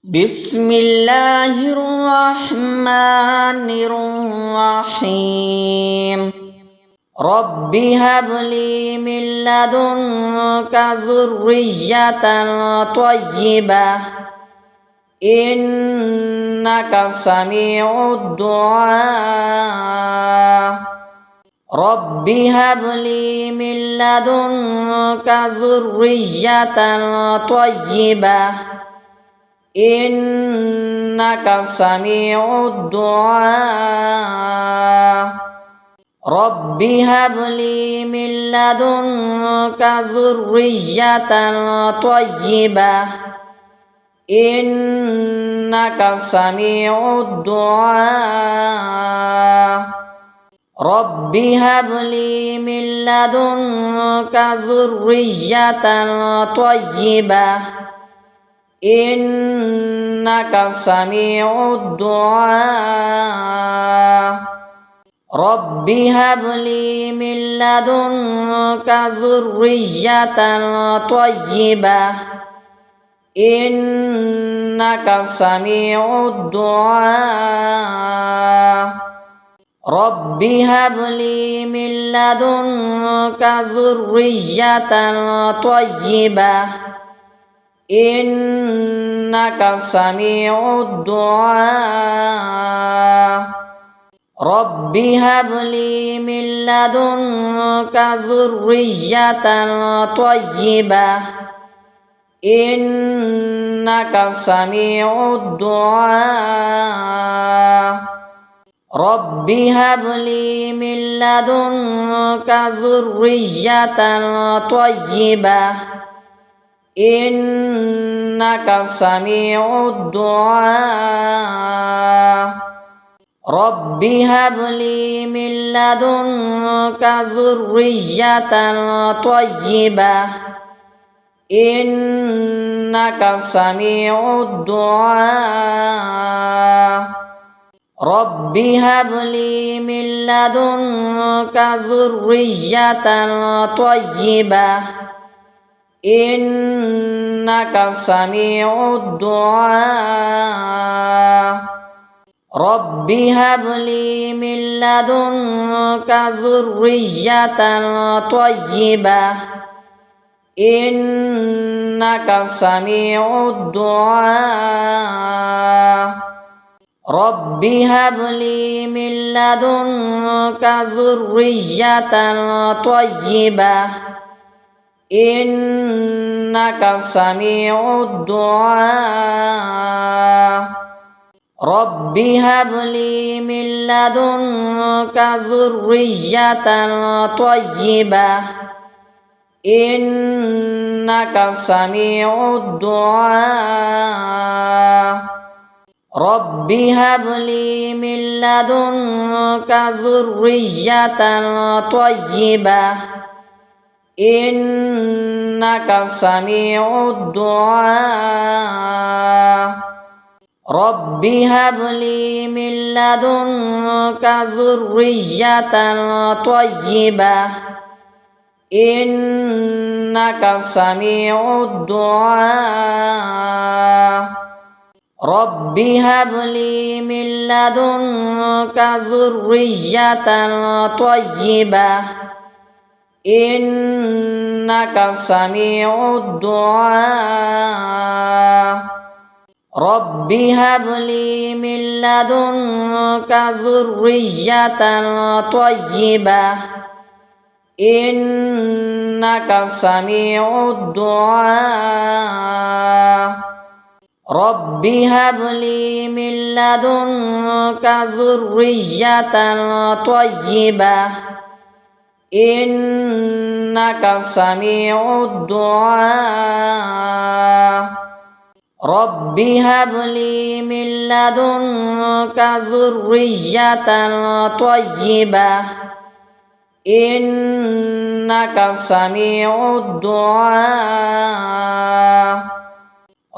بسم الله الرحمن الرحيم رب هب لي من لدنك ذرية طيبة إنك سميع الدعاء رب هب لي من لدنك ذرية طيبة إنك سميع الدعاء رب هب لي من لدنك ذرية طيبة إنك سميع الدعاء رب هب لي من لدنك ذرية طيبة إنك سميع الدعاء رب هب لي من لدنك ذرية طيبة إنك سميع الدعاء رب هب لي من لدنك ذرية طيبة إنك سميع الدعاء رب هب لي من لدنك ذرية طيبة إنك سميع الدعاء رب هب لي من لدنك ذرية طيبة إنك سميع الدعاء رب هب لي من لدنك ذرية طيبة إنك سميع الدعاء رب هب لي من لدنك ذرية طيبة إنك سميع الدعاء رب هب لي من لدنك ذرية طيبة إنك سميع الدعاء رب هب لي من لدنك ذرية طيبة إنك سميع الدعاء رب هب لي من لدنك ذرية طيبة إنك سميع الدعاء رب هب لي من لدنك ذرية طيبة إنك سميع الدعاء رب هب لي من لدنك ذرية طيبة إنك سميع الدعاء رب هب لي من لدنك ذرية طيبة إنك سميع الدعاء رب هب لي من لدنك ذرية طيبة إنك سميع الدعاء رب هب لي من لدنك ذرية طيبة إنك سميع الدعاء رب هب لي من لدنك ذرية طيبة إنك سميع الدعاء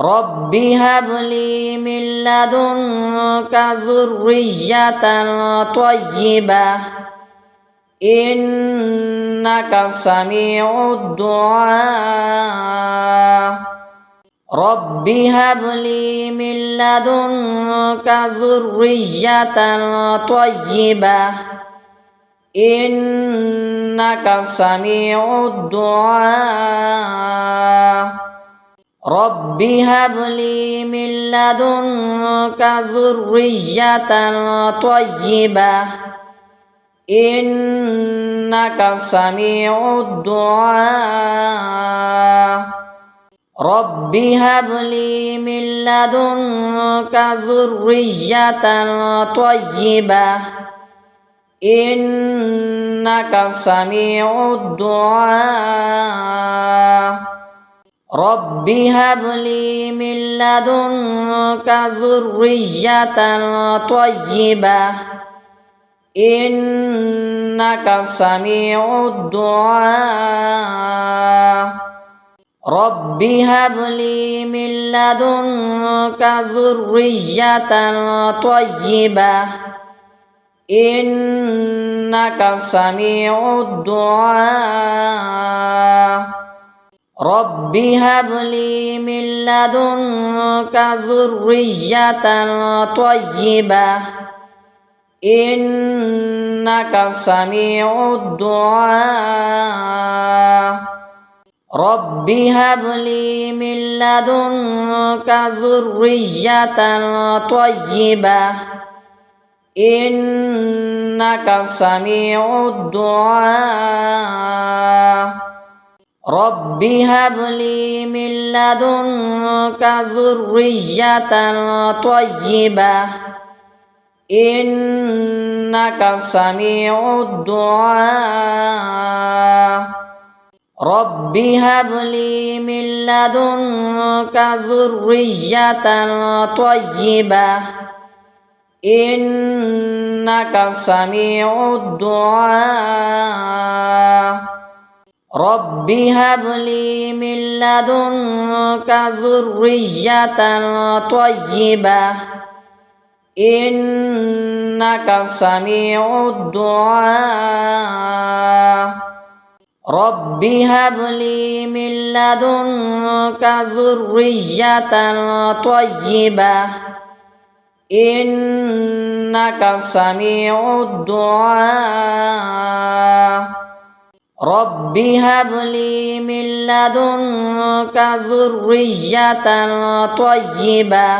رب هب لي من لدنك ذرية طيبة إنك سميع الدعاء رب هب لي من لدنك ذرية طيبة إنك سميع الدعاء رب هب لي من لدنك ذرية طيبة إنك سميع الدعاء رب هب لي من لدنك ذرية طيبة إنك سميع الدعاء رب هب لي من لدنك ذرية طيبة إنك سميع الدعاء رب هب لي من لدنك ذرية طيبة إنك سميع الدعاء رب هب لي من لدنك ذرية طيبة إنك سميع الدعاء رب هب لي من لدنك ذرية طيبة إنك سميع الدعاء رب هب لي من لدنك ذرية طيبة إنك سميع الدعاء رب هب لي من لدنك ذرية طيبة إنك سميع الدعاء رب هب لي من لدنك ذرية طيبة إنك سميع الدعاء رب هب لي من لدنك ذرية طيبة إنك سميع الدعاء رب هب لي من لدنك ذرية طيبة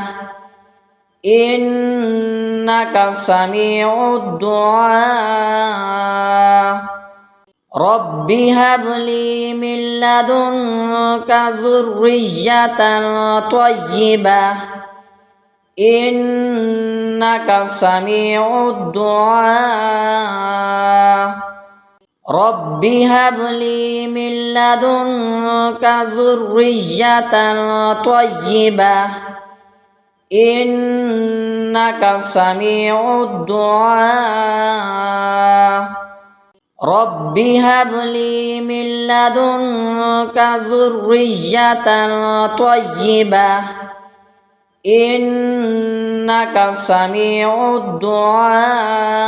إنك سميع الدعاء رب هب لي من لدنك ذرية طيبة إنك سميع الدعاء رب هب لي من لدنك ذرية طيبة إنك سميع الدعاء رب هب لي من لدنك ذرية طيبة إنك سميع الدعاء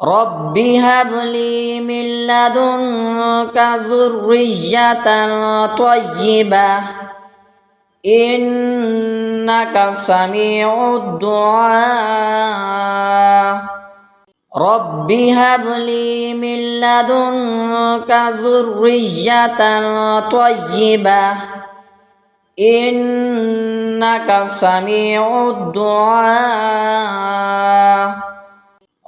رب هب لي من لدنك ذرية طيبة إنك سميع الدعاء رب هب لي من لدنك ذرية طيبة إنك سميع الدعاء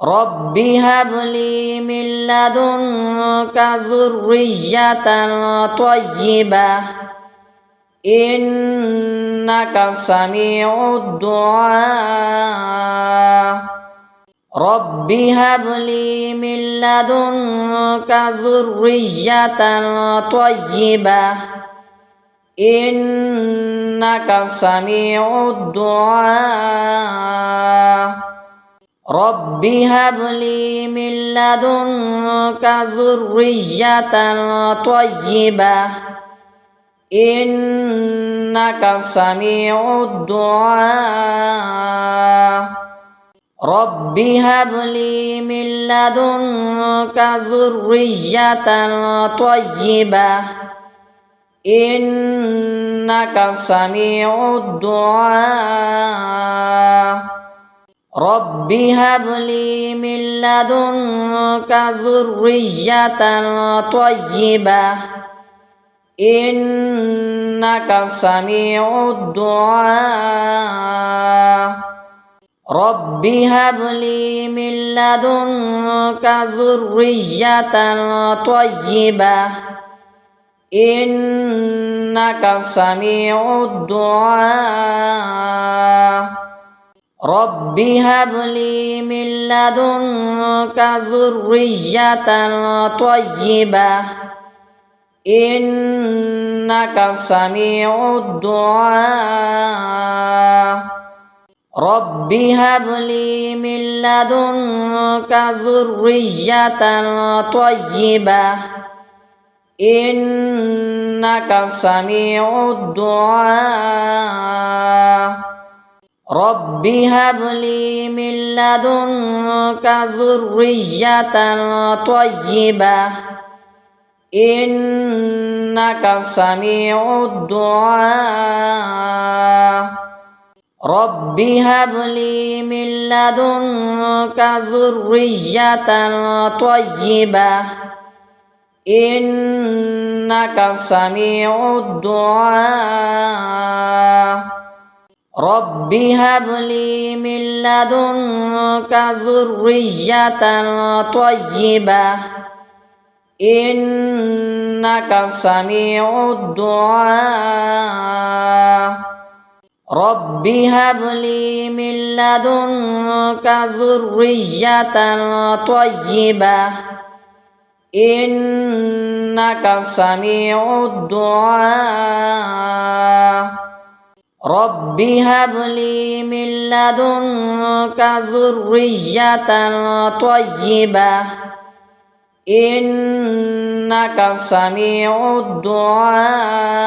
رب هب لي من لدنك ذرية طيبة إنك سميع الدعاء رب هب لي من لدنك ذرية طيبة إنك سميع الدعاء رب هب لي من لدنك ذرية طيبة إنك سميع الدعاء رب هب لي من لدنك ذرية طيبة إنك سميع الدعاء رب هب لي من لدنك ذرية طيبة إنك سميع الدعاء رب هب لي من لدنك ذرية طيبة إنك سميع الدعاء رب هب لي من لدنك ذرية طيبة إنك سميع الدعاء رب هب لي من لدنك ذرية طيبة إنك سميع الدعاء رب هب لي من لدنك ذرية طيبة إنك سميع الدعاء رب هب لي من لدنك ذرية طيبة إنك سميع الدعاء رب هب لي من لدنك ذرية طيبة إنك سميع الدعاء رب هب لي من لدنك ذرية طيبة إنك سميع الدعاء رب هب لي من لدنك ذرية طيبة إنك سميع الدعاء